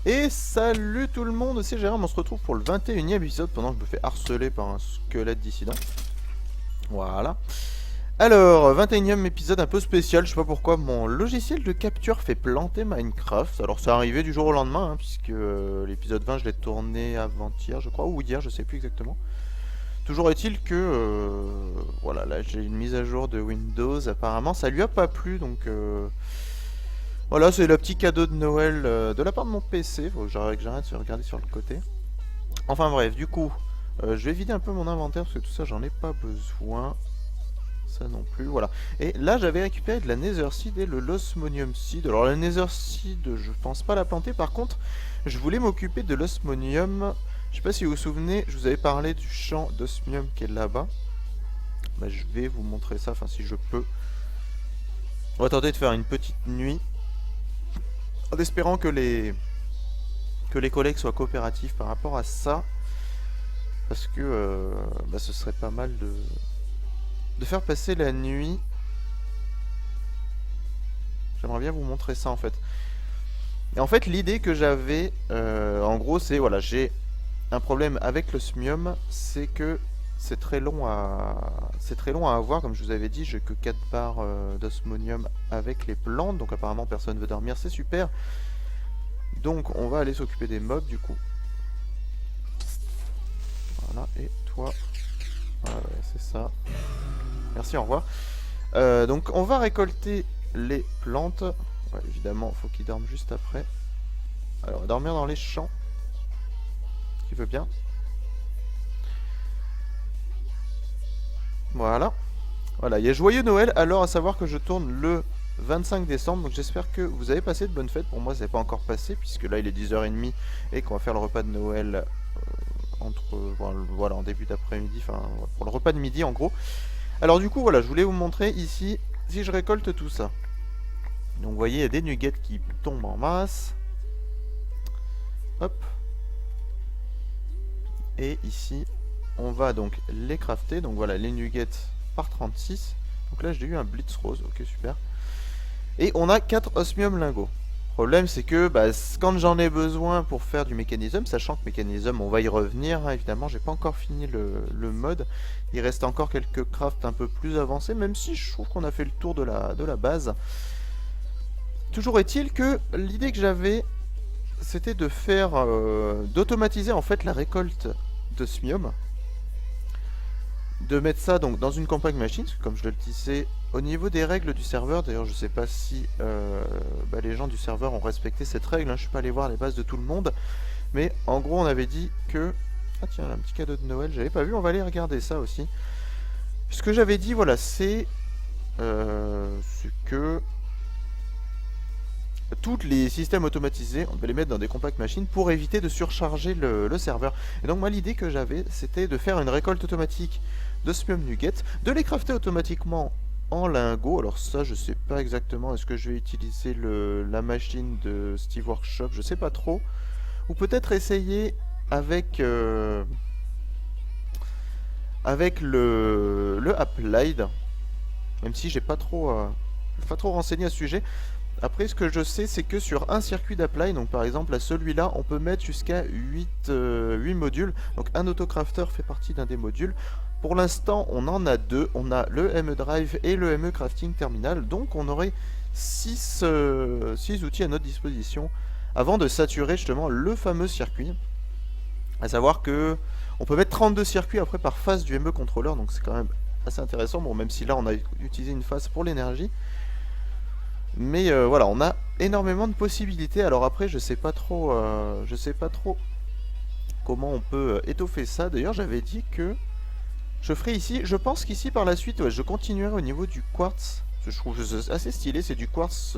Et salut tout le monde, c'est Jérôme, on se retrouve pour le 21e épisode pendant que je me fais harceler par un squelette dissident. Voilà. Alors, 21e épisode un peu spécial, je sais pas pourquoi mon logiciel de capture fait planter Minecraft. Alors ça arrivait du jour au lendemain, puisque l'épisode 20 je l'ai tourné avant-hier je crois, ou hier, je sais plus exactement. Toujours est-il que, voilà, là j'ai une mise à jour de Windows, apparemment ça lui a pas plu, donc voilà, c'est le petit cadeau de Noël de la part de mon PC. Faut que j'arrête de regarder sur le côté. Enfin bref, du coup, je vais vider un peu mon inventaire parce que tout ça, j'en ai pas besoin. Ça non plus, voilà. Et là, j'avais récupéré de la Nether Seed et le l'Osmonium Seed. Alors, la Nether Seed, je pense pas la planter. Par contre, je voulais m'occuper de l'Osmonium. Je sais pas si vous vous souvenez, je vous avais parlé du champ d'Osmium qui est là-bas. Bah, je vais vous montrer ça, enfin, si je peux. On va tenter de faire une petite nuit en espérant que les collègues soient coopératifs par rapport à ça. Parce que bah, ce serait pas mal de faire passer la nuit. J'aimerais bien vous montrer ça en fait. Et en fait l'idée que j'avais, en gros c'est, voilà, j'ai un problème avec l'osmium, c'est que c'est très long à avoir, comme je vous avais dit, j'ai que 4 barres d'osmonium avec les plantes, donc apparemment personne veut dormir, c'est super. Donc on va aller s'occuper des mobs du coup. Voilà, et toi, voilà, ouais, c'est ça. Merci, au revoir. Donc on va récolter les plantes. Ouais, évidemment, faut qu'ils dorment juste après. Alors, on va dormir dans les champs. Qui veut bien. Voilà. Voilà, il y a Joyeux Noël, alors à savoir que je tourne le 25 décembre, donc j'espère que vous avez passé de bonnes fêtes. Pour moi, ça n'est pas encore passé, puisque là, il est 10h30 et qu'on va faire le repas de Noël entre, voilà, en début d'après-midi, enfin, pour le repas de midi en gros. Alors du coup, voilà, je voulais vous montrer ici, si je récolte tout ça. Donc vous voyez, il y a des nuggets qui tombent en masse. Hop. Et ici, on va donc les crafter. Donc voilà, les nuggets par 36. Donc là, j'ai eu un blitz rose. Ok, super. Et on a 4 osmium lingots. Le problème, c'est que bah, quand j'en ai besoin pour faire du mécanisme, sachant que mécanisme, on va y revenir, hein, évidemment, j'ai pas encore fini le mode. Il reste encore quelques crafts un peu plus avancés, même si je trouve qu'on a fait le tour de la base. Toujours est-il que l'idée que j'avais, c'était de faire, d'automatiser en fait la récolte d'osmium. De mettre ça donc dans une compact machine, parce que comme je le disais, au niveau des règles du serveur, d'ailleurs je sais pas si bah, les gens du serveur ont respecté cette règle, hein, je suis pas allé voir les bases de tout le monde, mais en gros on avait dit que... Ah tiens, un petit cadeau de Noël, j'avais pas vu, on va aller regarder ça aussi. Ce que j'avais dit, voilà, c'est que tous les systèmes automatisés, on devait les mettre dans des compact machines pour éviter de surcharger le serveur. Et donc moi l'idée que j'avais, c'était de faire une récolte automatique d'osmium nugget, de les crafter automatiquement en lingots. Alors ça, je sais pas exactement, est-ce que je vais utiliser la machine de Steve Workshop, je sais pas trop. Ou peut-être essayer avec, avec le Applied, même si j'ai pas trop renseigné à ce sujet. Après, ce que je sais, c'est que sur un circuit d'apply, donc par exemple à celui-là, on peut mettre jusqu'à 8 modules. Donc un autocrafter fait partie d'un des modules. Pour l'instant, on en a deux. On a le ME Drive et le ME Crafting Terminal. Donc on aurait 6 outils à notre disposition avant de saturer justement le fameux circuit. À savoir que on peut mettre 32 circuits après par phase du ME contrôleur. Donc c'est quand même assez intéressant. Bon, même si là on a utilisé une phase pour l'énergie. Mais voilà, on a énormément de possibilités. Alors après, je sais pas trop comment on peut étoffer ça. D'ailleurs, j'avais dit que je ferai ici. Je pense qu'ici, par la suite, ouais, je continuerai au niveau du quartz. Je trouve ça assez stylé. C'est du quartz,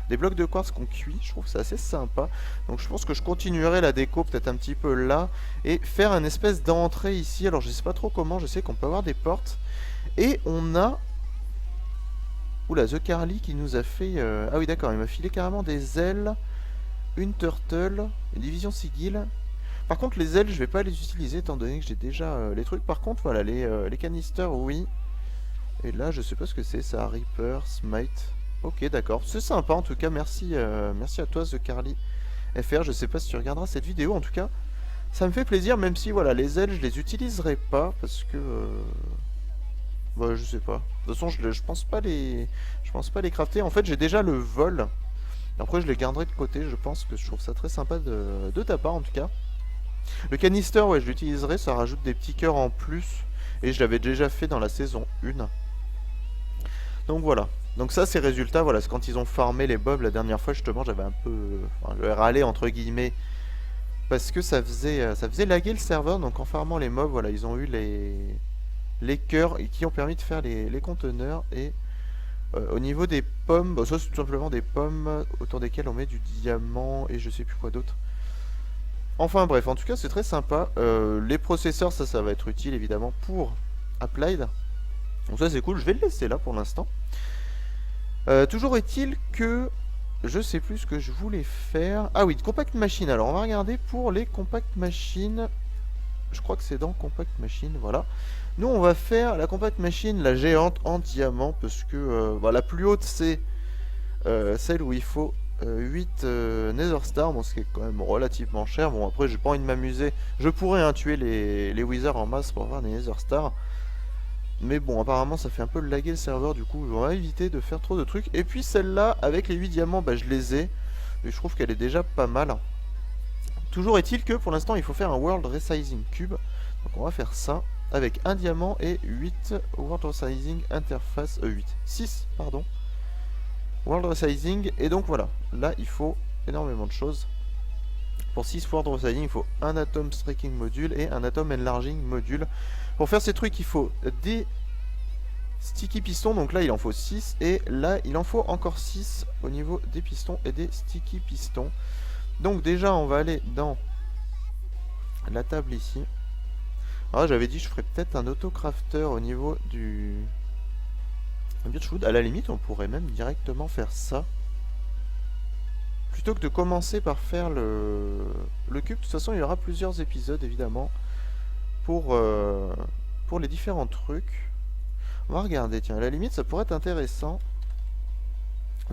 des blocs de quartz qu'on cuit. Je trouve ça assez sympa. Donc je pense que je continuerai la déco peut-être un petit peu là et faire un espèce d'entrée ici. Alors je sais pas trop comment. Je sais qu'on peut avoir des portes et on a... Oula, The Carly qui nous a fait... Ah oui d'accord, il m'a filé carrément des ailes, une turtle, une division sigil. Par contre les ailes je vais pas les utiliser étant donné que j'ai déjà les trucs. Par contre voilà, les canisters oui. Et là je sais pas ce que c'est ça, Reaper, Smite. Ok d'accord, c'est sympa en tout cas, merci, merci à toi The Carly FR. Je sais pas si tu regarderas cette vidéo, en tout cas, ça me fait plaisir, même si voilà, les ailes, je les utiliserai pas parce que bah, je sais pas. De toute façon, je pense pas les crafter. En fait, j'ai déjà le vol. Après, je les garderai de côté. Je pense que je trouve ça très sympa de ta part, en tout cas. Le canister, ouais, je l'utiliserai. Ça rajoute des petits cœurs en plus. Et je l'avais déjà fait dans la saison 1. Donc voilà. Donc ça, ces résultats, voilà, c'est quand ils ont farmé les mobs la dernière fois, justement, j'avais un peu... Enfin, j'avais râlé, entre guillemets, parce que ça faisait laguer le serveur. Donc en farmant les mobs, voilà, ils ont eu les cœurs qui ont permis de faire les conteneurs. Et au niveau des pommes, bah, ça c'est tout simplement des pommes autour desquelles on met du diamant et je sais plus quoi d'autre. Enfin bref, en tout cas c'est très sympa. Les processeurs, ça va être utile évidemment pour Applied. Donc ça c'est cool, je vais le laisser là pour l'instant. Toujours est-il que je sais plus ce que je voulais faire. Ah oui, de compact machine. Alors on va regarder pour les compact machines. Je crois que c'est dans compact machine, voilà. Nous on va faire la compact machine, la géante en diamant, parce que bah, la plus haute c'est celle où il faut 8 Nether Stars, bon, ce qui est quand même relativement cher. Bon après j'ai pas envie de m'amuser, je pourrais tuer les Wizards en masse pour avoir des Nether Stars. Mais bon, apparemment ça fait un peu laguer le serveur, du coup on va éviter de faire trop de trucs. Et puis celle-là, avec les 8 diamants, bah, je les ai. Et je trouve qu'elle est déjà pas mal. Toujours est-il que pour l'instant il faut faire un World Resizing Cube. Donc on va faire ça avec un diamant et 8 World Resizing Interface... 6 pardon. World Resizing, et donc voilà. Là il faut énormément de choses. Pour 6 World Resizing, il faut un Atom Striking Module et un Atom Enlarging Module. Pour faire ces trucs, il faut des sticky pistons, donc là il en faut 6, et là il en faut encore 6 au niveau des pistons et des sticky pistons. Donc déjà on va aller dans la table ici. Alors j'avais dit je ferais peut-être un auto-crafter au niveau du Birchwood. À la limite on pourrait même directement faire ça. Plutôt que de commencer par faire le cube. De toute façon il y aura plusieurs épisodes évidemment pour les différents trucs. On va regarder, tiens, à la limite ça pourrait être intéressant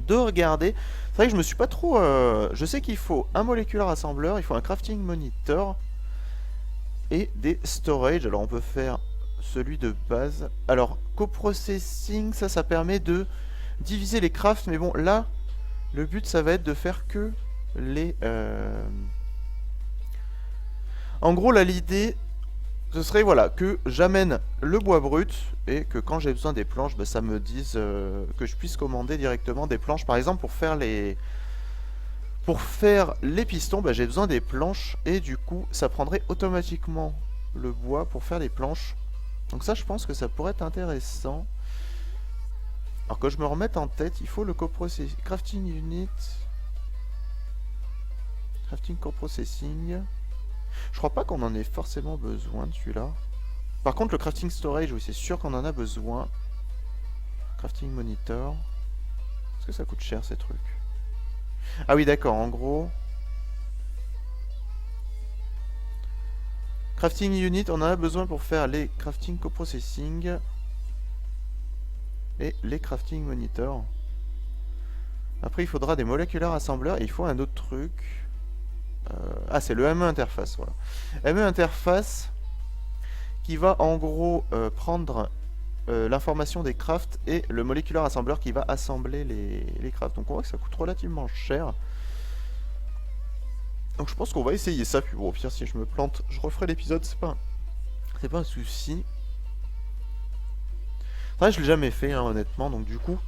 de regarder. C'est vrai que je me suis pas trop... je sais qu'il faut un molecular assembler, il faut un crafting monitor et des storage. Alors on peut faire celui de base. Alors coprocessing, ça permet de diviser les crafts, mais bon là le but ça va être de faire que les... En gros là l'idée ce serait voilà que j'amène le bois brut et que quand j'ai besoin des planches, bah, ça me dise que je puisse commander directement des planches. Par exemple pour faire les pistons, bah, j'ai besoin des planches et du coup ça prendrait automatiquement le bois pour faire les planches. Donc ça je pense que ça pourrait être intéressant. Alors que je me remette en tête, il faut le crafting unit, crafting coprocessing. Je crois pas qu'on en ait forcément besoin de celui-là. Par contre le crafting storage, oui c'est sûr qu'on en a besoin. Crafting monitor. Est-ce que ça coûte cher ces trucs? Ah oui d'accord, en gros. Crafting unit, on en a besoin pour faire les crafting coprocessing et les crafting monitor. Après il faudra des molecular assemblers et il faut un autre truc. Ah c'est le ME interface, voilà. ME interface qui va en gros prendre l'information des crafts et le molecular assembler qui va assembler les crafts. Donc on voit que ça coûte relativement cher. Donc je pense qu'on va essayer ça, puis bon, au pire si je me plante, je referai l'épisode, c'est pas un souci. Ça je l'ai jamais fait hein, honnêtement, donc du coup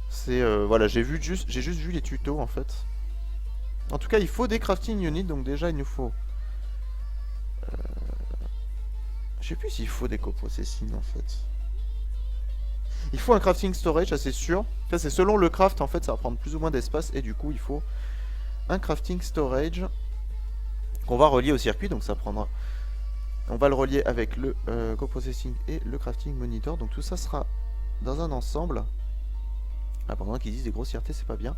c'est voilà, j'ai juste vu les tutos en fait. En tout cas il faut des crafting units, donc déjà il nous faut je sais plus s'il faut des coprocessing en fait. Il faut un crafting storage, ça c'est sûr. Ça c'est selon le craft en fait, ça va prendre plus ou moins d'espace et du coup il faut un crafting storage qu'on va relier au circuit, donc ça prendra... On va le relier avec le coprocessing et le crafting monitor, donc tout ça sera dans un ensemble. Ah, pendant qu'ils disent des grossièretés, c'est pas bien.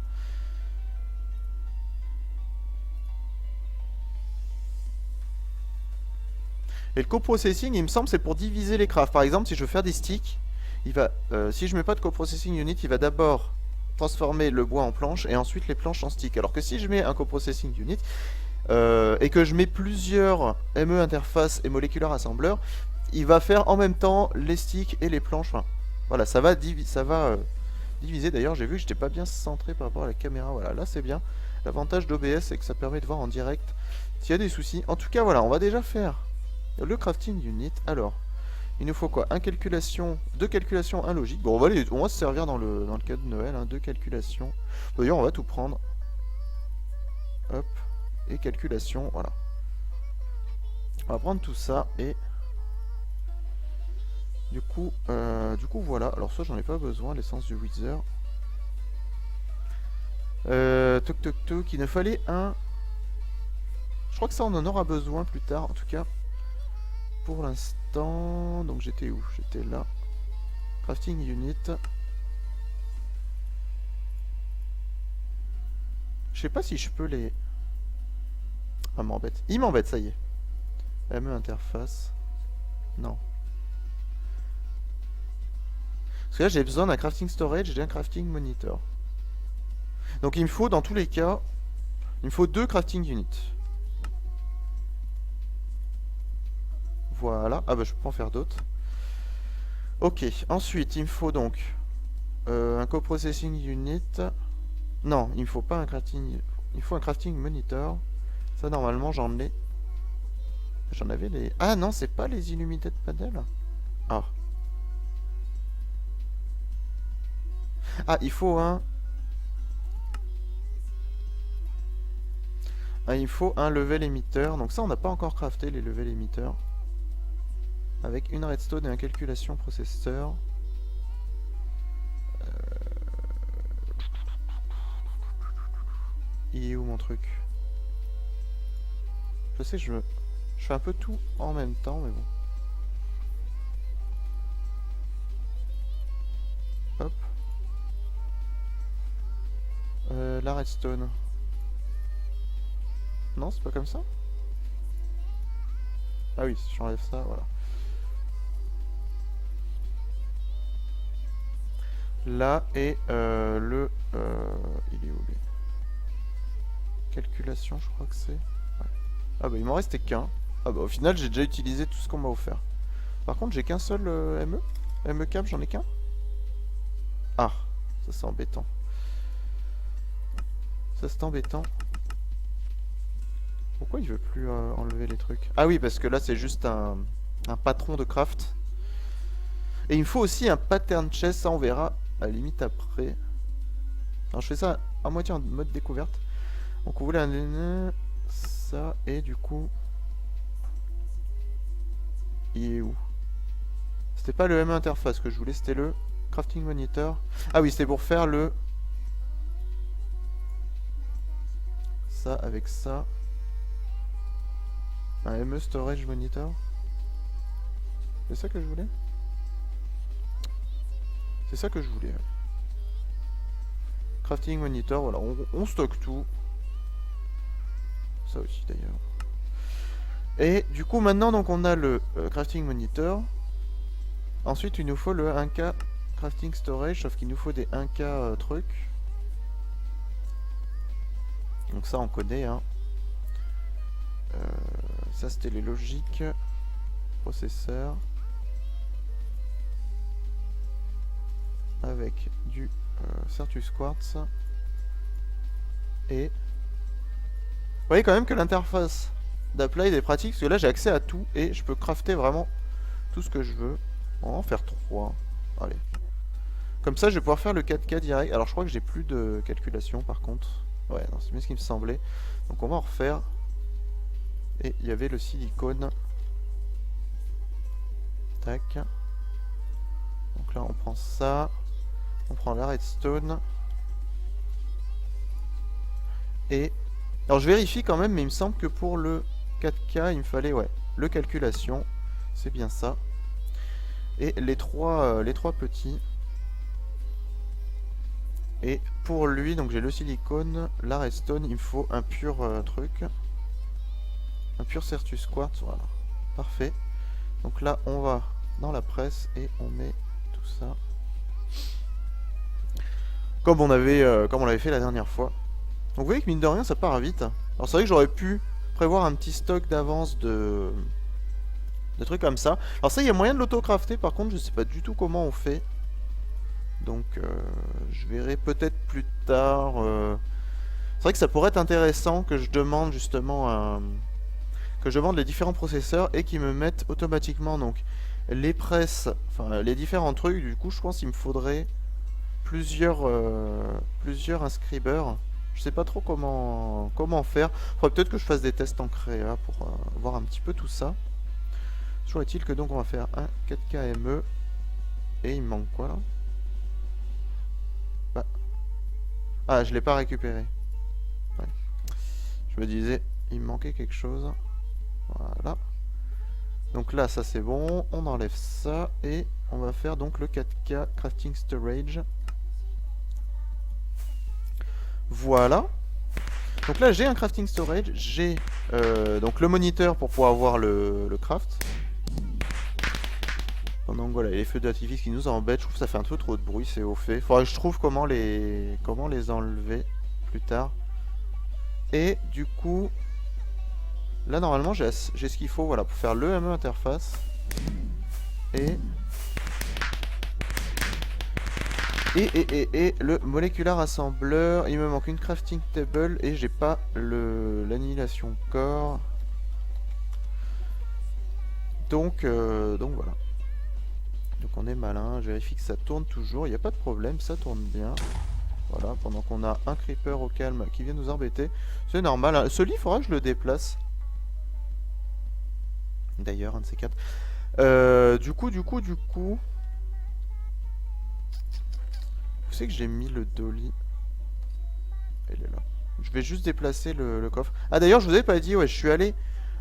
Et le coprocessing, il me semble, c'est pour diviser les crafts. Par exemple, si je veux faire des sticks, il va, si je mets pas de coprocessing unit, il va d'abord transformer le bois en planche et ensuite les planches en stick. Alors que si je mets un coprocessing unit et que je mets plusieurs ME interface et molecular assembler, il va faire en même temps les sticks et les planches. Enfin, voilà, ça va diviser. D'ailleurs, j'ai vu que j'étais pas bien centré par rapport à la caméra. Voilà, là c'est bien. L'avantage d'OBS, c'est que ça permet de voir en direct s'il y a des soucis. En tout cas, voilà, on va déjà faire le crafting unit. Alors, il nous faut quoi? Deux calculations, un logique. Bon, on va se servir dans le cas de Noël, hein, deux calculations. D'ailleurs, on va tout prendre. Hop, et calculation, voilà. On va prendre tout ça et du coup voilà. Alors ça, j'en ai pas besoin, l'essence du Wither. Toc toc toc, il nous fallait un. Je crois que ça on en aura besoin plus tard, en tout cas. Pour l'instant, donc j'étais où? J'étais là. Crafting unit. Je sais pas si je peux les... Ah, m'embête. Il m'embête, ça y est. ME interface. Non. Parce que là j'ai besoin d'un crafting storage et d'un crafting monitor. Donc il me faut, dans tous les cas, il me faut deux crafting units. Voilà. Ah bah je peux pas en faire d'autres. Ok. Ensuite, il me faut donc un coprocessing unit. Non, il me faut pas un crafting... Il faut un crafting monitor. Ça, normalement, j'en ai. J'en avais les... Ah non, c'est pas les illuminated panels. Ah. Ah, il faut un... Ah, il faut un level émetteur. Donc ça, on n'a pas encore crafté les level émetteurs. Avec une redstone et un calculation processeur. Il est où mon truc? Je sais que je fais un peu tout en même temps, mais bon. Hop. La redstone. Non, c'est pas comme ça? Ah oui, si j'enlève ça, voilà. Là, et il est où lui? Calculation, je crois que c'est... Ouais. Ah bah il m'en restait qu'un. Ah bah au final, j'ai déjà utilisé tout ce qu'on m'a offert. Par contre, j'ai qu'un seul ME. ME cap, j'en ai qu'un. Ah, ça c'est embêtant. Ça c'est embêtant. Pourquoi il veut plus enlever les trucs? Ah oui, parce que là c'est juste un patron de craft. Et il me faut aussi un pattern chest, ça on verra à la limite après. Alors je fais ça à moitié en mode découverte. Donc on voulait un... ça, et du coup... Il est où? C'était pas le ME interface que je voulais, c'était le crafting monitor. Ah oui, c'était pour faire le... Ça avec ça. Un ME storage monitor. C'est ça que je voulais? C'est ça que je voulais. Crafting monitor, voilà, on stocke tout. Ça aussi d'ailleurs. Et du coup maintenant donc on a le crafting monitor. Ensuite il nous faut le 1K crafting storage, sauf qu'il nous faut des 1K trucs. Donc ça on connaît hein. Ça c'était les logiques. Processeur. Avec du Certus Quartz. Et... Vous voyez quand même que l'interface d'Applied est pratique, parce que là j'ai accès à tout et je peux crafter vraiment tout ce que je veux. On va en faire 3. Allez. Comme ça je vais pouvoir faire le 4K direct. Alors je crois que j'ai plus de calculation par contre. Ouais, non, c'est bien ce qui me semblait. Donc on va en refaire. Et il y avait le silicone. Tac. Donc là on prend ça. On prend la redstone. Et... Alors je vérifie quand même, mais il me semble que pour le 4K, il me fallait, ouais, le calculation. C'est bien ça. Et les trois petits. Et pour lui, donc j'ai le silicone, la redstone, il me faut un pur truc. Un pur Certus Quartz, voilà. Parfait. Donc là, on va dans la presse et on met tout ça. comme on l'avait fait la dernière fois. Donc vous voyez que mine de rien ça part vite. Alors c'est vrai que j'aurais pu prévoir un petit stock d'avance de trucs comme ça. Alors ça il y a moyen de l'auto-crafter par contre je sais pas du tout comment on fait. Donc je verrai peut-être plus tard. C'est vrai que ça pourrait être intéressant que je demande justement que je demande les différents processeurs et qu'ils me mettent automatiquement donc les presses, enfin les différents trucs. Du coup je pense qu'il me faudrait plusieurs inscribeurs. Je sais pas trop comment faire. Faudrait peut-être que je fasse des tests en créa pour voir un petit peu tout ça. Toujours est-il que donc on va faire un 4KME. Et il me manque quoi là? Bah. Ah, je l'ai pas récupéré. Ouais. Je me disais, il me manquait quelque chose. Voilà. Donc là, ça c'est bon. On enlève ça. Et on va faire donc le 4K Crafting Storage. Voilà. Donc là j'ai un crafting storage, j'ai donc le moniteur pour pouvoir voir le craft. Pendant que voilà, les feux d'artifice qui nous embêtent, je trouve que ça fait un peu trop de bruit, c'est au fait. Faudrait que je trouve comment les enlever plus tard. Et du coup, là normalement j'ai ce qu'il faut voilà, pour faire le ME interface. Et le molecular assembleur, il me manque une crafting table et j'ai pas l'annihilation core. Donc voilà. Donc on est malin, je vérifie que ça tourne toujours, il n'y a pas de problème, ça tourne bien. Voilà, pendant qu'on a un creeper au calme qui vient nous embêter. C'est normal, hein. Ce lit, il faudra que je le déplace. D'ailleurs, un de ces quatre. Du coup... Où c'est que j'ai mis le dolly? Il est là. Je vais juste déplacer le coffre. Ah d'ailleurs, je vous avais pas dit, ouais, je suis allé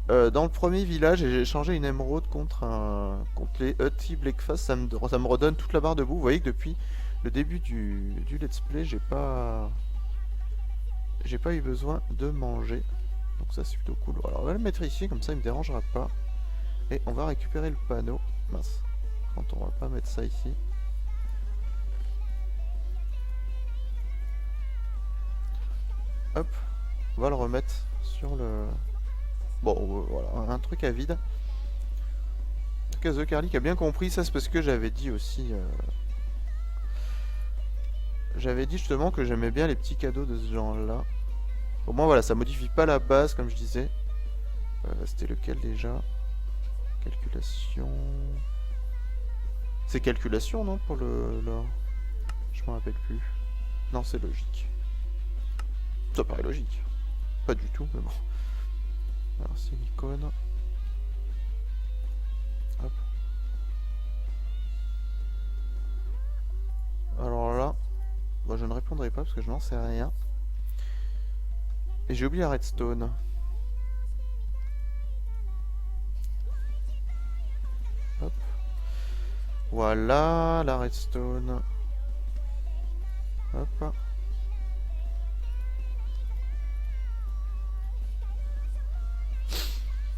dans le premier village et j'ai échangé une émeraude contre les Hutty Blackfast. Ça me redonne toute la barre de boue. Vous voyez que depuis le début du let's play, j'ai pas eu besoin de manger. Donc ça c'est plutôt cool. Alors on va le mettre ici, comme ça il me dérangera pas. Et on va récupérer le panneau. Mince. Quand on va pas mettre ça ici. Hop. On va le remettre sur le... Bon, voilà, un truc à vide. En tout cas, The Carly qui a bien compris, ça c'est parce que j'avais dit aussi... J'avais dit justement que j'aimais bien les petits cadeaux de ce genre-là. Au moins, voilà, ça modifie pas la base, comme je disais. C'était lequel déjà? Calculation... C'est calculation, non, pour l'or? Je m'en rappelle plus. Non, c'est logique. Ça paraît logique. Pas du tout, mais bon. Alors, silicone. Hop. Alors là, bon, je ne répondrai pas parce que je n'en sais rien. Et j'ai oublié la redstone. Hop. Voilà la redstone. Hop.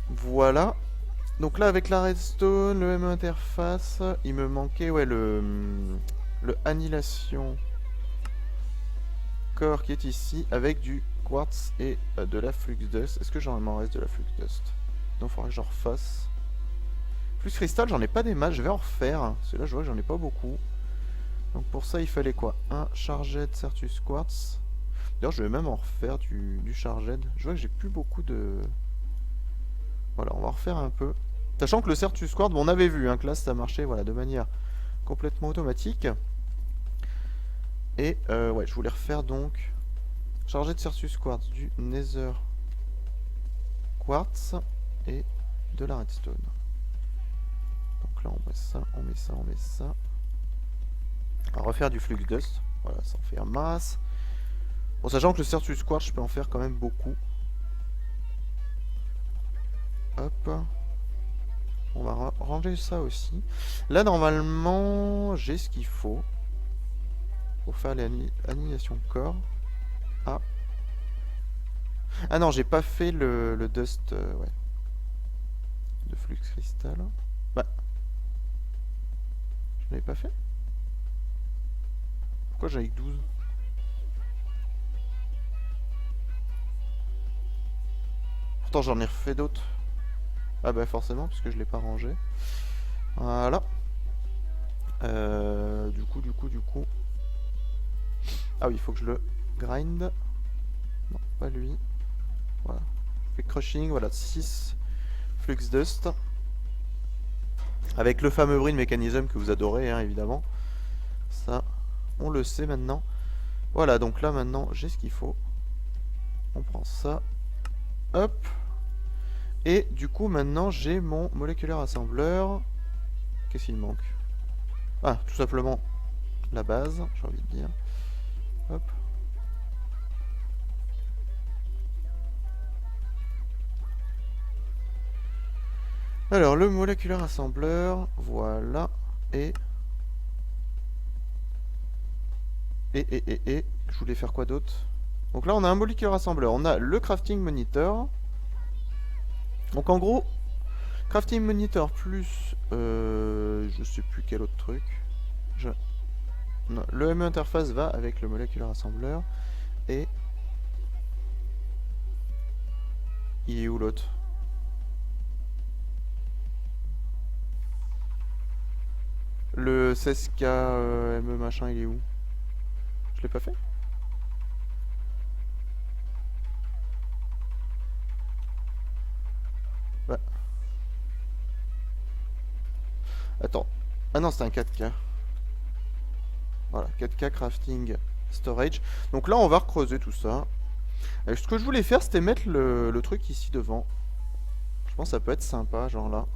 Voilà. Donc là avec la redstone, le ME interface, il me manquait ouais le annihilation core qui est ici avec du quartz et de la flux dust. Est-ce que m'en reste de la flux dust? Donc il faudra que j'en refasse. Flux cristal, j'en ai pas des masses, je vais en refaire. Parce que là je vois que j'en ai pas beaucoup. Donc pour ça il fallait quoi? Un charged Certus quartz. D'ailleurs je vais même en refaire du charged. Je vois que j'ai plus beaucoup de... Voilà, on va refaire un peu. Sachant que le Certus Quartz, bon, on avait vu hein, que là ça marchait voilà, de manière complètement automatique. Et ouais, je voulais refaire donc chargé de Certus Quartz, du Nether Quartz et de la Redstone. Donc là on met ça, on met ça, on met ça. On va refaire du Flux Dust. Voilà, ça en fait un masse. Bon, sachant que le Certus Quartz, je peux en faire quand même beaucoup. Hop. On va ranger ça aussi. Là, normalement, j'ai ce qu'il faut pour faire l'annihilation corps. Ah. Ah non, j'ai pas fait le dust, ouais. De flux cristal. Bah. Je l'avais pas fait? Pourquoi j'avais que 12? pourtant j'en ai refait d'autres. Ah bah forcément, parce que je l'ai pas rangé. Voilà. Du coup. Ah oui, il faut que je le grind. Non, pas lui. Voilà. Je fais crushing, voilà, 6 flux dust. Avec le fameux Brain Mechanism que vous adorez, hein, évidemment. Ça, on le sait maintenant. Voilà, donc là maintenant, j'ai ce qu'il faut. On prend ça. Hop. Et du coup, maintenant, j'ai mon moléculaire assembleur. Qu'est-ce qu'il manque? Ah, tout simplement la base, j'ai envie de dire. Hop. Alors, le moléculaire assembleur, voilà. Et, je voulais faire quoi d'autre? Donc là, on a un moléculaire assembleur. On a le crafting monitor. Donc en gros, crafting monitor plus... je sais plus quel autre truc. Non, le ME interface va avec le moléculaire assembleur. Et... il est où l'autre? Le 16K ME machin, il est où? Je l'ai pas fait? Ouais. Attends. Ah non, c'est un 4K. Voilà, 4K crafting storage. Donc là, on va recreuser tout ça. Ce que je voulais faire, c'était mettre le truc ici devant. Je pense que ça peut être sympa, genre là.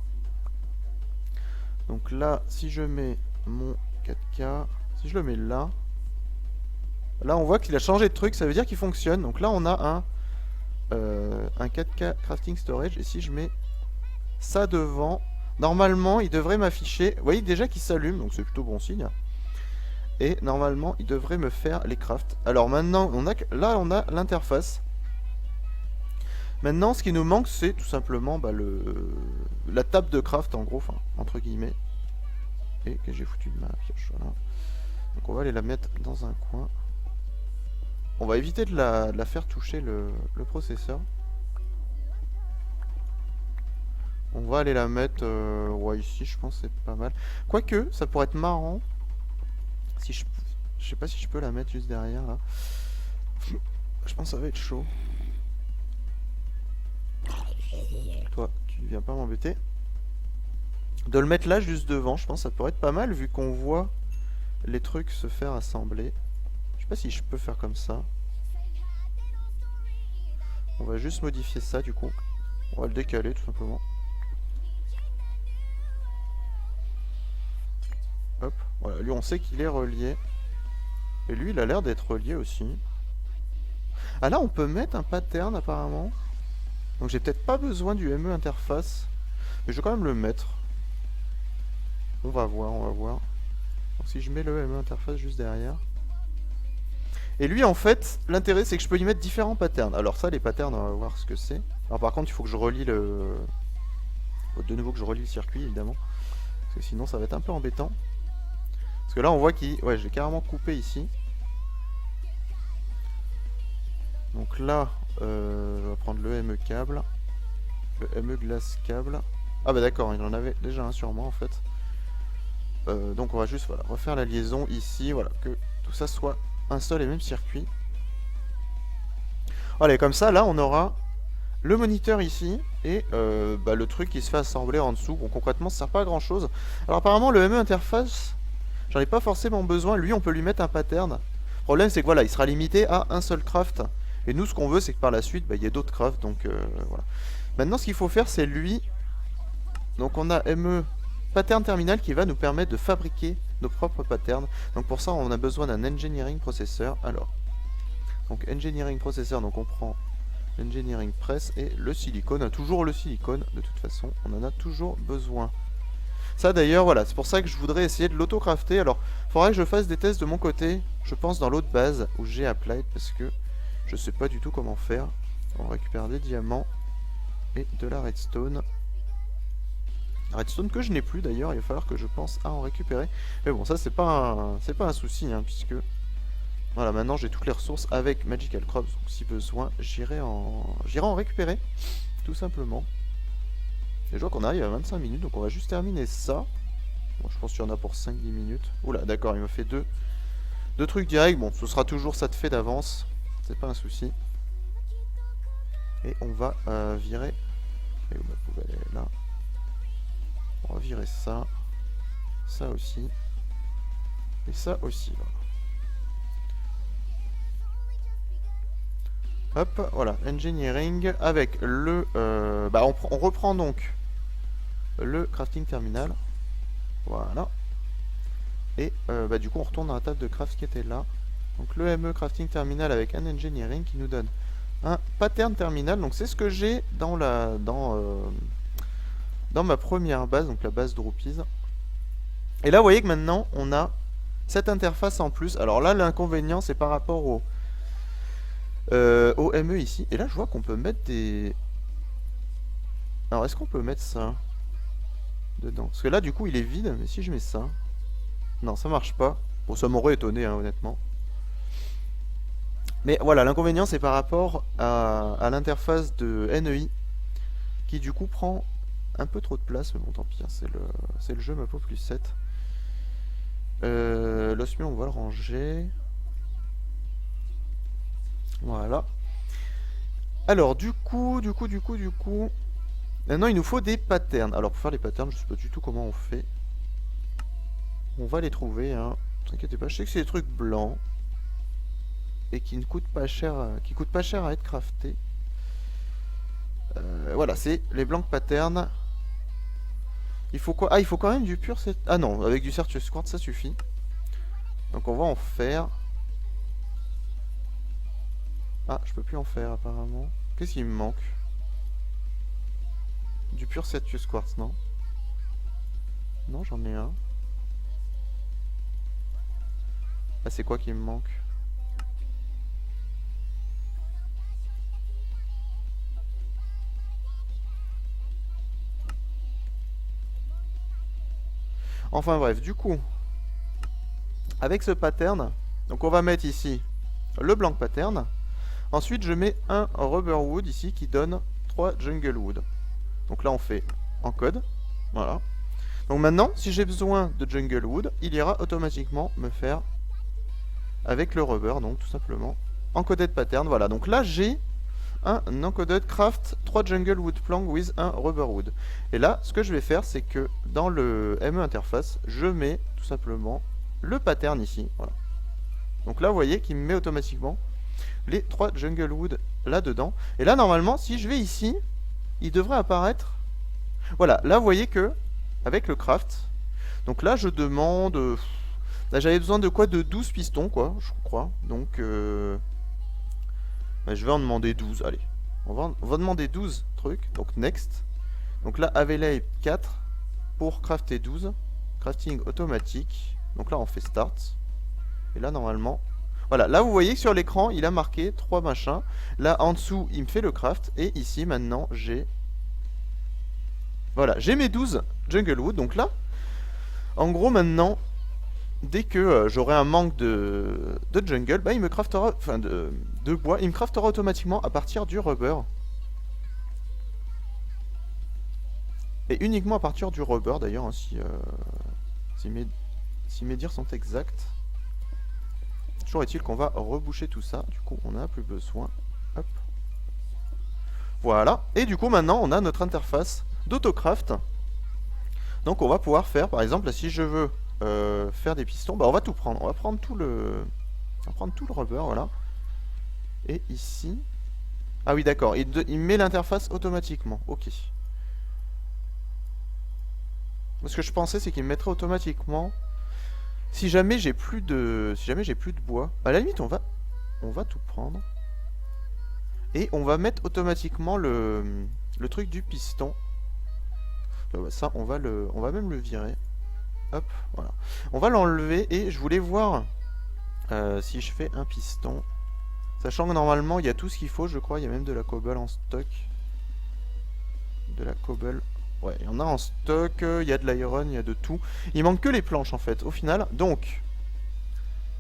Donc là, si je mets mon 4K, si je le mets là, là on voit qu'il a changé de truc, ça veut dire qu'il fonctionne. Donc là on a un 4K crafting storage, et si je mets ça devant, normalement il devrait m'afficher, vous voyez déjà qu'il s'allume, donc c'est plutôt bon signe. Et normalement il devrait me faire les crafts. Alors maintenant, là on a l'interface. Maintenant, ce qui nous manque, c'est tout simplement bah, la table de craft, en gros, enfin, entre guillemets. Et que j'ai foutu de ma pioche, voilà. Donc on va aller la mettre dans un coin. On va éviter de la faire toucher le processeur. On va aller la mettre ouais, ici, je pense que c'est pas mal. Quoique, ça pourrait être marrant. Si je sais pas si je peux la mettre juste derrière, là. Je pense que ça va être chaud. Toi, tu viens pas m'embêter. De le mettre là, juste devant, je pense que ça pourrait être pas mal, vu qu'on voit les trucs se faire assembler. Je sais pas si je peux faire comme ça. On va juste modifier ça, du coup. On va le décaler, tout simplement. Hop, voilà, lui on sait qu'il est relié. Et lui il a l'air d'être relié aussi. Ah là on peut mettre un pattern apparemment. Donc j'ai peut-être pas besoin du ME interface. Mais je vais quand même le mettre. On va voir, on va voir. Donc si je mets le ME interface juste derrière. Et lui en fait, l'intérêt c'est que je peux y mettre différents patterns. Alors ça les patterns on va voir ce que c'est. Alors par contre il faut que je relie le... Faut de nouveau que je relie le circuit évidemment. Parce que sinon ça va être un peu embêtant. Parce que là on voit qu'il... Ouais, j'ai carrément coupé ici. Donc là, je vais prendre le ME câble. Le ME glace câble. Ah bah d'accord, il en avait déjà un sur moi en fait. Donc on va juste voilà, refaire la liaison ici, voilà, que tout ça soit un seul et même circuit. Allez, comme ça, là on aura le moniteur ici et bah, le truc qui se fait assembler en dessous. Bon, concrètement ça sert pas à grand chose. Alors apparemment le ME interface... J'en ai pas forcément besoin, lui on peut lui mettre un pattern. Le problème c'est que voilà, il sera limité à un seul craft. Et nous ce qu'on veut c'est que par la suite, bah, il y ait d'autres crafts, donc voilà. Maintenant ce qu'il faut faire c'est lui. Donc on a ME pattern terminal qui va nous permettre de fabriquer nos propres patterns. Donc pour ça on a besoin d'un engineering processor. Alors, donc engineering processor, donc on prend l'engineering press et le silicone. Toujours le silicone, de toute façon on en a toujours besoin. Ça d'ailleurs, voilà, c'est pour ça que je voudrais essayer de l'auto-crafter. Alors, il faudrait que je fasse des tests de mon côté, je pense dans l'autre base où j'ai applied, parce que je sais pas du tout comment faire. On récupère des diamants et de la redstone. La redstone que je n'ai plus d'ailleurs, il va falloir que je pense à en récupérer. Mais bon, ça c'est pas un souci, hein, puisque... Voilà, maintenant j'ai toutes les ressources avec Magical Crops, donc si besoin, j'irai en récupérer. tout simplement. Et je vois qu'on arrive à 25 minutes, donc on va juste terminer ça. Bon, je pense qu'il y en a pour 5-10 minutes. Oula, d'accord, il me fait deux trucs directs. Bon, ce sera toujours ça de fait d'avance. C'est pas un souci. Et on va virer... Et où ma poubelle est là. On va virer ça. Ça aussi. Et ça aussi, voilà. Hop, voilà, engineering avec le... bah on reprend donc le crafting terminal. Voilà. Et bah du coup on retourne dans la table de craft qui était là. Donc le ME crafting terminal avec un engineering qui nous donne un pattern terminal. Donc c'est ce que j'ai dans ma première base, donc la base Droopies. Et là vous voyez que maintenant on a cette interface en plus. Alors là l'inconvénient c'est par rapport au ME ici. Et là je vois qu'on peut mettre des... Alors est-ce qu'on peut mettre ça dedans? Parce que là du coup il est vide, mais si je mets ça... Non, ça marche pas. Bon, ça m'aurait étonné, hein, honnêtement. Mais voilà, l'inconvénient c'est par rapport à l'interface de NEI qui du coup prend un peu trop de place. Mais bon, tant pis, hein, c'est le jeu, ma pauvre plus 7. L'osmio, on va le ranger. Voilà. Alors, du coup... Maintenant, il nous faut des patterns. Alors, pour faire les patterns, je sais pas du tout comment on fait. On va les trouver, hein. Ne t'inquiète pas, je sais que c'est des trucs blancs. Et qui ne coûtent pas cher, à être craftés. Voilà, c'est les blancs patterns. Il faut quoi? Ah, il faut quand même du pur... Ah non, avec du Certius Quartz, ça suffit. Donc on va en faire. Ah, je peux plus en faire, apparemment. Qu'est-ce qui me manque? Du pur Certius Quartz, non? Non, j'en ai un. Ah, c'est quoi qui me manque? Enfin bref, du coup, avec ce pattern, donc on va mettre ici le blanc pattern. Ensuite, je mets un rubber wood ici qui donne 3 jungle wood. Donc là, on fait en code. Voilà. Donc maintenant, si j'ai besoin de jungle wood, il ira automatiquement me faire avec le rubber, donc tout simplement encoded pattern. Voilà. Donc là, j'ai un encoded craft 3 jungle wood plank with un rubber wood. Et là, ce que je vais faire, c'est que dans le ME interface, je mets tout simplement le pattern ici. Voilà. Donc là, vous voyez qu'il me met automatiquement les 3 jungle wood là-dedans. Et là, normalement, si je vais ici, il devrait apparaître... Voilà, là, vous voyez que, avec le craft, donc là, je demande... Là, j'avais besoin de quoi? De 12 pistons, quoi, je crois. Donc, bah, je vais en demander 12, allez. On va demander 12 trucs, donc next. Donc là, available 4 pour crafter 12. Crafting automatique. Donc là, on fait start. Et là, normalement... Voilà, là, vous voyez que sur l'écran, il a marqué 3 machins. Là, en dessous, il me fait le craft. Et ici, maintenant, j'ai... Voilà, j'ai mes 12 jungle wood. Donc là, en gros, maintenant... Dès que j'aurai un manque de jungle, bah, il me craftera, enfin de bois, il me craftera automatiquement à partir du rubber. Et uniquement à partir du rubber d'ailleurs, hein, si mes dires sont exacts. Toujours est-il qu'on va reboucher tout ça, du coup on n'en a plus besoin. Hop. Voilà, et du coup maintenant on a notre interface d'autocraft. Donc on va pouvoir faire, par exemple, si je veux... faire des pistons, bah on va tout prendre. On va prendre tout le rubber, voilà. Et ici... Ah oui, d'accord, il met l'interface automatiquement. Ok. Ce que je pensais, c'est qu'il me mettrait automatiquement... Si jamais j'ai plus de... bois, à la limite, on va tout prendre. Et on va mettre automatiquement le truc du piston. Ça, on va même le virer. Hop, voilà. On va l'enlever et je voulais voir si je fais un piston. Sachant que normalement il y a tout ce qu'il faut, je crois. Il y a même de la cobble en stock. De la cobble. Ouais, il y en a en stock. Il y a de l'iron, il y a de tout. Il manque que les planches en fait, au final. Donc,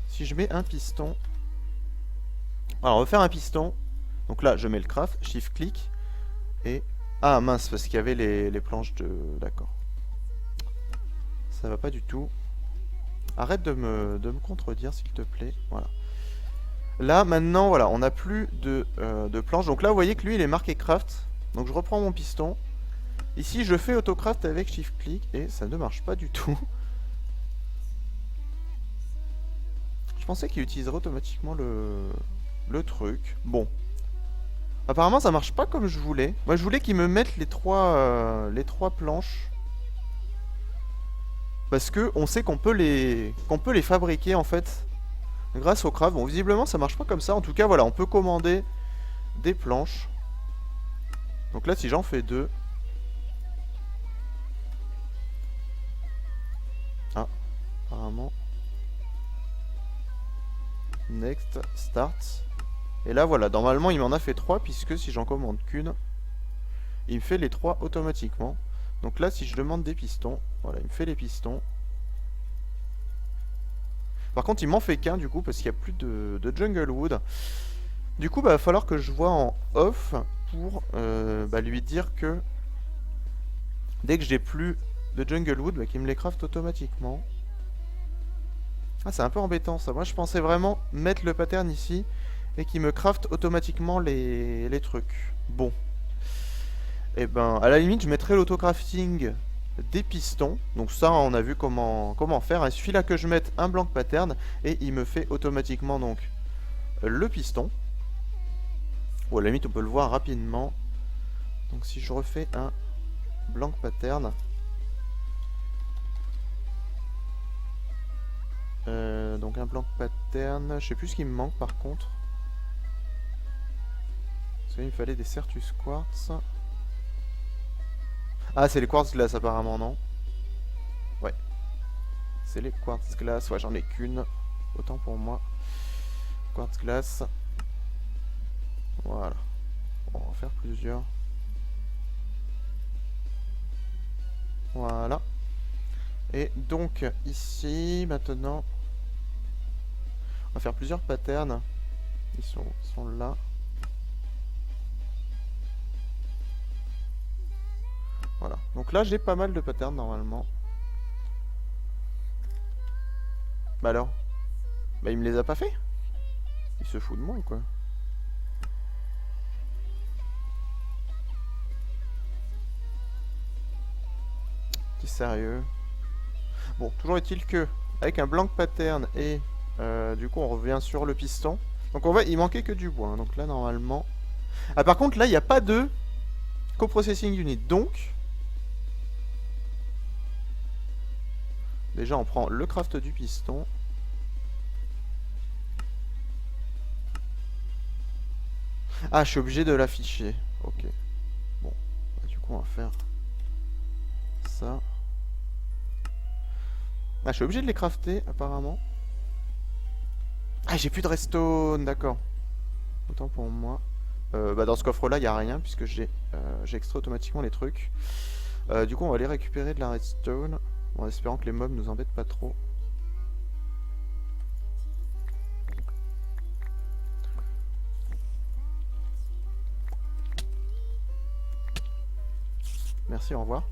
si je mets un piston. Alors, on va faire un piston. Donc là, je mets le craft, shift clic. Et Ah mince, parce qu'il y avait les planches de... D'accord. Ça va pas du tout. Arrête de me contredire, s'il te plaît. Voilà. Là, maintenant, voilà, on n'a plus de planches. Donc là, vous voyez que lui, il est marqué craft. Donc je reprends mon piston. Ici, je fais autocraft avec shift-click et ça ne marche pas du tout. Je pensais qu'il utiliserait automatiquement le truc. Bon. Apparemment, ça marche pas comme je voulais. Moi, je voulais qu'il me mette les trois planches. Parce que on sait qu'on peut les fabriquer, en fait, grâce au craft. Bon, visiblement, ça marche pas comme ça. En tout cas, voilà, on peut commander des planches. Donc là, si j'en fais 2... Ah, apparemment. Next, start. Et là, voilà, normalement, il m'en a fait 3, puisque si j'en commande qu'une, il me fait les 3 automatiquement. Donc là, si je demande des pistons, voilà, il me fait les pistons. Par contre, il m'en fait qu'un, du coup, parce qu'il n'y a plus de jungle wood. Du coup, bah, va falloir que je vois en off pour lui dire que dès que j'ai plus de jungle wood, bah, qu'il me les craft automatiquement. Ah, c'est un peu embêtant ça. Moi, je pensais vraiment mettre le pattern ici et qu'il me craft automatiquement les trucs. Bon. Et ben, à la limite, je mettrais l'autocrafting des pistons. Donc ça, on a vu comment faire. Il suffit là que je mette un blank pattern et il me fait automatiquement donc le piston. Ou à la limite, on peut le voir rapidement. Donc si je refais un blank pattern... donc un blank pattern, je sais plus ce qui me manque par contre. Parce qu'il me fallait des Certus Quartz. Ah, c'est les Quartz Glass apparemment, non? Ouais. C'est les Quartz Glass, ouais, j'en ai qu'une. Autant pour moi. Quartz Glass. Voilà. Bon, on va en faire plusieurs. Voilà. Et donc, ici, maintenant... On va faire plusieurs patterns. Ils sont là. Voilà. Donc là, j'ai pas mal de patterns normalement. Bah alors? Bah il me les a pas fait? Il se fout de moi ou quoi? T'es sérieux? Bon, toujours est-il que, avec un blank pattern et du coup on revient sur le piston. Donc il manquait que du bois. Hein. Donc là normalement... Ah par contre là il n'y a pas de coprocessing unit. Donc... Déjà on prend le craft du piston. Ah je suis obligé de l'afficher. Ok. Bon. Bah, du coup on va faire ça. Ah je suis obligé de les crafter apparemment. Ah j'ai plus de redstone, d'accord. Autant pour moi. Bah dans ce coffre là il n'y a rien puisque j'ai extrait automatiquement les trucs. Du coup on va aller récupérer de la redstone. En espérant que les mobs nous embêtent pas trop. Merci, au revoir.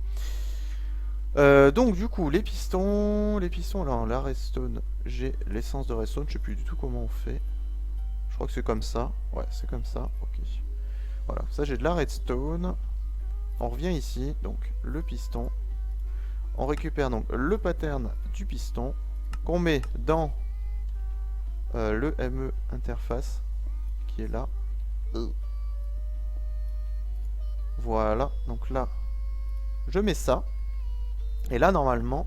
Donc du coup les pistons, alors la redstone, j'ai l'essence de redstone, je sais plus du tout comment on fait. Je crois que c'est comme ça, ouais c'est comme ça, ok. Voilà, ça j'ai de la redstone. On revient ici, donc le piston. On récupère donc le pattern du piston qu'on met dans le ME interface qui est là. Voilà, donc là je mets ça. Et là normalement,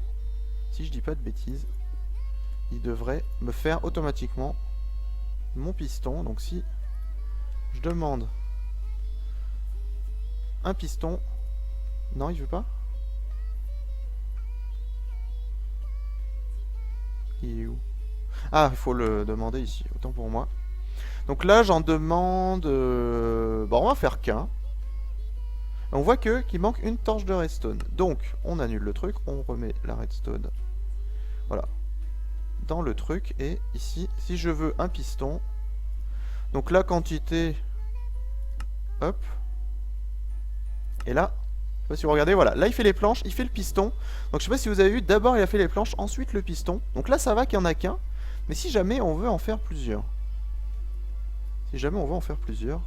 si je dis pas de bêtises, il devrait me faire automatiquement mon piston. Donc si je demande un piston, non il veut pas. Il est où? Ah, il faut le demander ici, autant pour moi. Donc là, j'en demande... Bon, on va faire qu'un. On voit qu'il manque une torche de redstone. Donc, on annule le truc, on remet la redstone. Voilà. Dans le truc, et ici, si je veux un piston... Donc la quantité... Hop. Et là, je sais pas si vous regardez, voilà, là il fait les planches, il fait le piston. Donc je sais pas si vous avez vu, d'abord il a fait les planches, ensuite le piston. Donc là ça va qu'il y en a qu'un. Mais si jamais on veut en faire plusieurs. Si jamais on veut en faire plusieurs.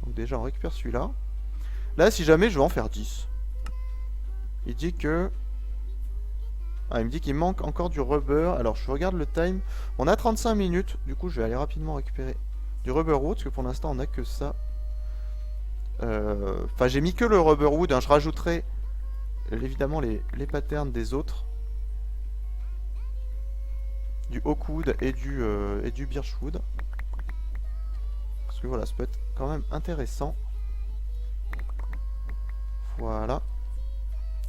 Donc déjà on récupère celui-là. Là si jamais je veux en faire 10. Il dit que... Ah, il me dit qu'il manque encore du rubber. Alors je regarde le time. On a 35 minutes. Du coup je vais aller rapidement récupérer du rubber wood. Parce que pour l'instant on a que ça. Enfin j'ai mis que le rubber wood. Hein. Je rajouterai évidemment les patterns des autres. Du oakwood et du birchwood. Parce que voilà, ça peut être quand même intéressant. Voilà.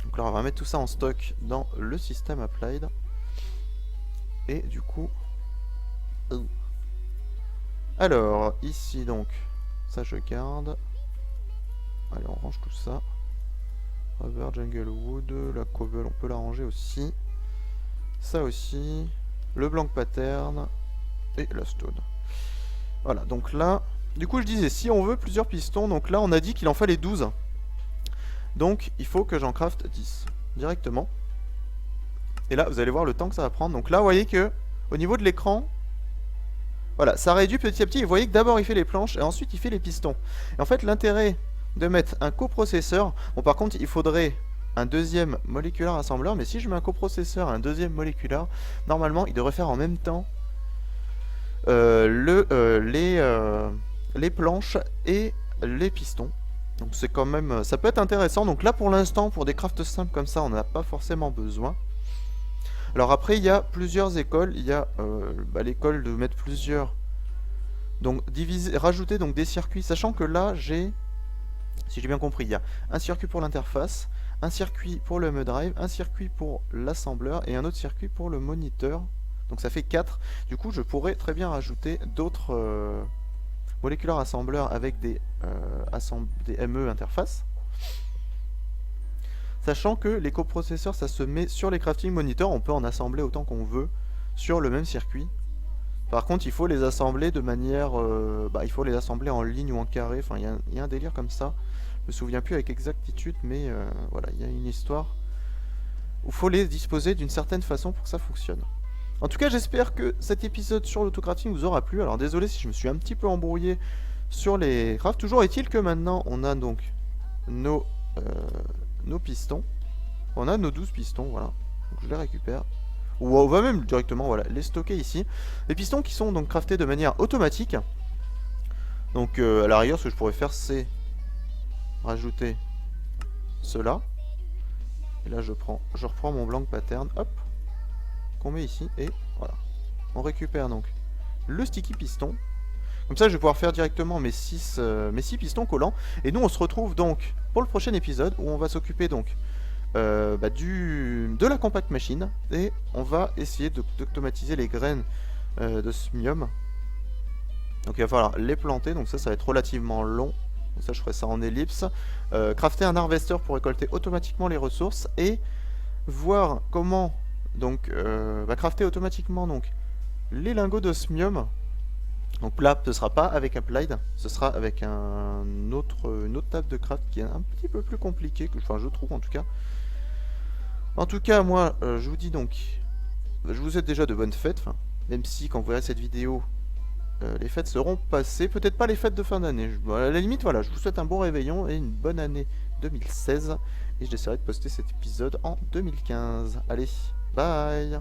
Donc là on va mettre tout ça en stock dans le système applied. Et du coup... Alors, ici donc, ça je garde. Allez, on range tout ça. Rubber, jungle wood, la cobble, on peut la ranger aussi. Ça aussi. Le blank pattern. Et la stone. Voilà, donc là... Du coup je disais, si on veut plusieurs pistons, donc là on a dit qu'il en fallait 12. Donc il faut que j'en crafte 10 directement. Et là vous allez voir le temps que ça va prendre. Donc là vous voyez que au niveau de l'écran, voilà, ça réduit petit à petit. Vous voyez que d'abord il fait les planches et ensuite il fait les pistons. Et en fait l'intérêt de mettre un coprocesseur, bon par contre il faudrait un deuxième molecular assembler, mais si je mets un coprocesseur et un deuxième molecular, normalement il devrait faire en même temps les planches et les pistons. Donc c'est quand même, ça peut être intéressant. Donc là pour l'instant, pour des crafts simples comme ça, on n'a pas forcément besoin. Alors après il y a plusieurs écoles. Il y a l'école de mettre plusieurs, donc diviser, rajouter donc des circuits, sachant que là j'ai, si j'ai bien compris, il y a un circuit pour l'interface, un circuit pour le M-Drive, un circuit pour l'assembleur et un autre circuit pour le moniteur. Donc ça fait 4. Du coup je pourrais très bien rajouter d'autres molecular assembleur avec des ME interface. Sachant que les coprocesseurs ça se met sur les crafting monitors, on peut en assembler autant qu'on veut sur le même circuit. Par contre il faut les assembler de manière... il faut les assembler en ligne ou en carré, enfin il y a un délire comme ça. Je me souviens plus avec exactitude, mais voilà, il y a une histoire où il faut les disposer d'une certaine façon pour que ça fonctionne. En tout cas, j'espère que cet épisode sur l'autocrafting vous aura plu. Alors désolé si je me suis un petit peu embrouillé sur les crafts. Toujours est-il que maintenant, on a donc nos pistons. On a nos 12 pistons, voilà. Donc je les récupère. Ou on va même directement voilà, les stocker ici. Les pistons qui sont donc craftés de manière automatique. Donc à la rigueur, ce que je pourrais faire, c'est rajouter cela. Et là, je reprends mon blank pattern, hop. Qu'on met ici et voilà. On récupère donc le sticky piston. Comme ça je vais pouvoir faire directement mes 6 pistons collants. Et nous on se retrouve donc pour le prochain épisode où on va s'occuper donc de la compact machine. Et on va essayer d'automatiser les graines d'osmium. Donc il va falloir les planter, donc ça va être relativement long. Donc ça je ferai ça en ellipse. Crafter un harvester pour récolter automatiquement les ressources. Et voir comment... Donc, crafter automatiquement donc les lingots d'osmium. Donc là, ce sera pas avec Applied, ce sera avec une autre table de craft qui est un petit peu plus compliquée, enfin je trouve en tout cas. En tout cas, moi, je vous dis donc, je vous souhaite déjà de bonnes fêtes, même si quand vous verrez cette vidéo, les fêtes seront passées, peut-être pas les fêtes de fin d'année. À la limite, voilà, je vous souhaite un bon réveillon et une bonne année 2016. Et j'essaierai de poster cet épisode en 2015. Allez, bye!